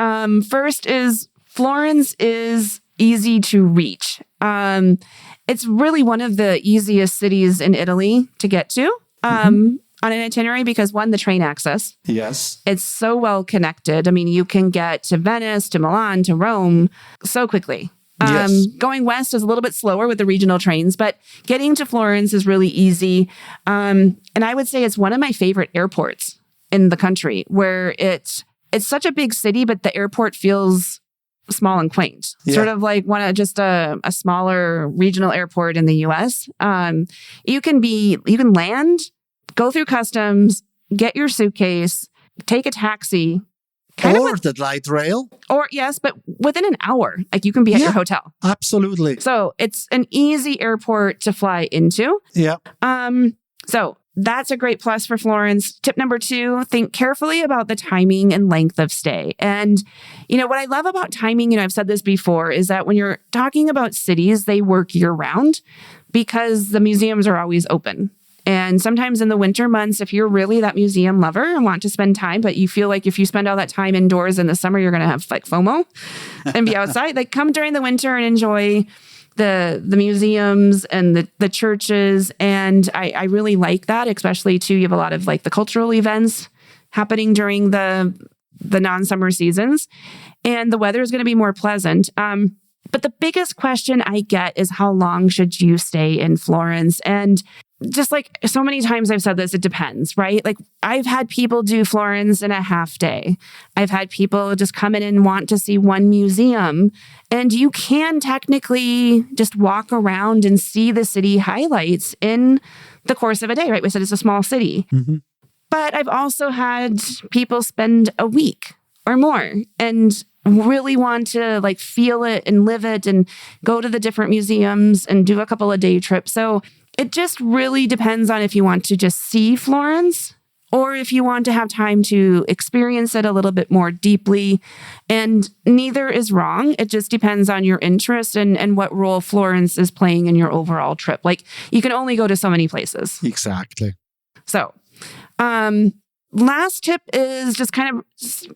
First is Florence is easy to reach. It's really one of the easiest cities in Italy to get to. On an itinerary because, one, the train access. Yes. It's so well connected. You can get to Venice, to Milan, to Rome so quickly. Yes. Going west is a little bit slower with the regional trains, but getting to Florence is really easy. And I would say it's one of my favorite airports in the country, where it's such a big city, but the airport feels small and quaint. Yeah. Sort of like a smaller regional airport in the US. You can land, go through customs, get your suitcase, take a taxi. The light rail. Or yes, but within an hour, like, you can be at your hotel. Absolutely. So it's an easy airport to fly into. Yeah. So that's a great plus for Florence. Tip number 2, think carefully about the timing and length of stay. And, what I love about timing, I've said this before, is that when you're talking about cities, they work year round because the museums are always open. And sometimes in the winter months, if you're really that museum lover and want to spend time, but you feel like if you spend all that time indoors in the summer, you're going to have like FOMO and be outside, like come during the winter and enjoy the museums and the churches. And I really like that, especially too, you have a lot of like the cultural events happening during the non-summer seasons, and the weather is going to be more pleasant. But the biggest question I get is how long should you stay in Florence? And just like so many times I've said this, it depends, right? Like I've had people do Florence in a half day. I've had people just come in and want to see one museum. And you can technically just walk around and see the city highlights in the course of a day, right? We said it's a small city. Mm-hmm. But I've also had people spend a week or more and really want to like feel it and live it and go to the different museums and do a couple of day trips. So it just really depends on if you want to just see Florence or if you want to have time to experience it a little bit more deeply. And neither is wrong. It just depends on your interest and what role Florence is playing in your overall trip. Like you can only go to so many places. Exactly. So, last tip is just kind of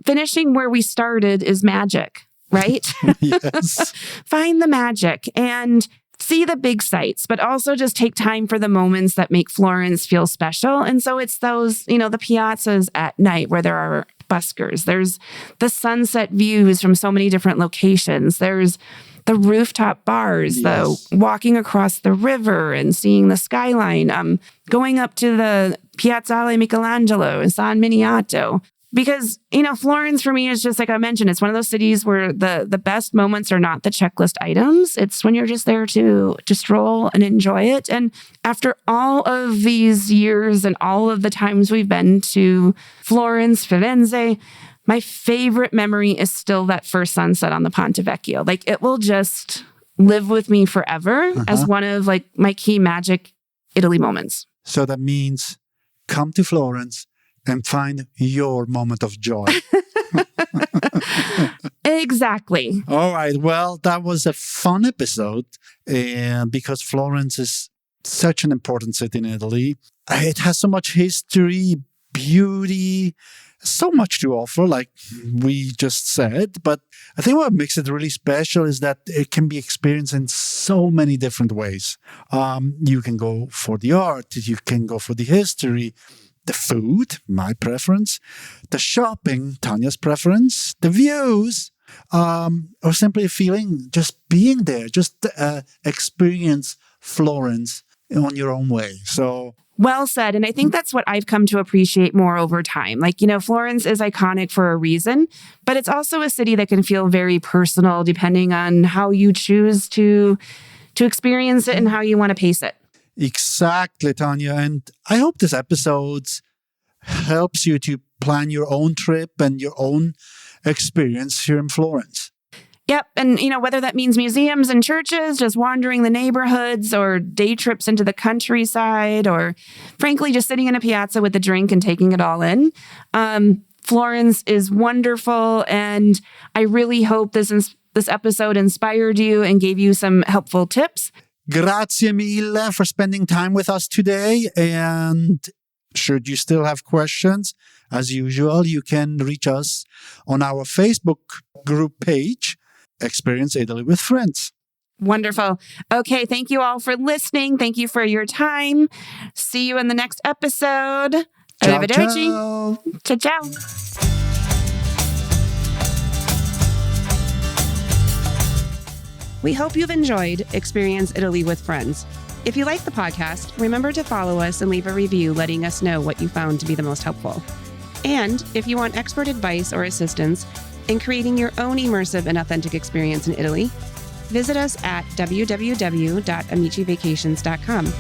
finishing where we started is magic, right? Yes. Find the magic and see the big sights, but also just take time for the moments that make Florence feel special. And so it's those, the piazzas at night where there are buskers. There's the sunset views from so many different locations. There's the rooftop bars, Yes. the walking across the river and seeing the skyline, going up to the Piazzale Michelangelo in San Miniato. Because, Florence for me is just like I mentioned, it's one of those cities where the best moments are not the checklist items. It's when you're just there to stroll and enjoy it. And after all of these years and all of the times we've been to Florence, Firenze, my favorite memory is still that first sunset on the Ponte Vecchio. Like it will just live with me forever as one of like my key magic Italy moments. So that means come to Florence and find your moment of joy. Exactly. All right. Well, that was a fun episode because Florence is such an important city in Italy. It has so much history, beauty, so much to offer, like we just said. But I think what makes it really special is that it can be experienced in so many different ways. You can go for the art, you can go for the history, the food, my preference, the shopping, Tanya's preference, the views, or simply a feeling, just being there, just experience Florence on your own way. So well said. And I think that's what I've come to appreciate more over time. Like, Florence is iconic for a reason, but it's also a city that can feel very personal depending on how you choose to experience it and how you want to pace it. Exactly, Tanya. And I hope this episode helps you to plan your own trip and your own experience here in Florence. Yep. And, whether that means museums and churches, just wandering the neighborhoods or day trips into the countryside, or frankly, just sitting in a piazza with a drink and taking it all in. Florence is wonderful. And I really hope this episode inspired you and gave you some helpful tips. Grazie mille for spending time with us today. And should you still have questions, as usual, you can reach us on our Facebook group page, Experience Italy with Friends. Wonderful. Okay, thank you all for listening. Thank you for your time. See you in the next episode. Ciao, Arrivederci. ciao. Ciao, ciao. We hope you've enjoyed Experience Italy with Friends. If you like the podcast, remember to follow us and leave a review letting us know what you found to be the most helpful. And if you want expert advice or assistance in creating your own immersive and authentic experience in Italy, visit us at www.amicivacations.com.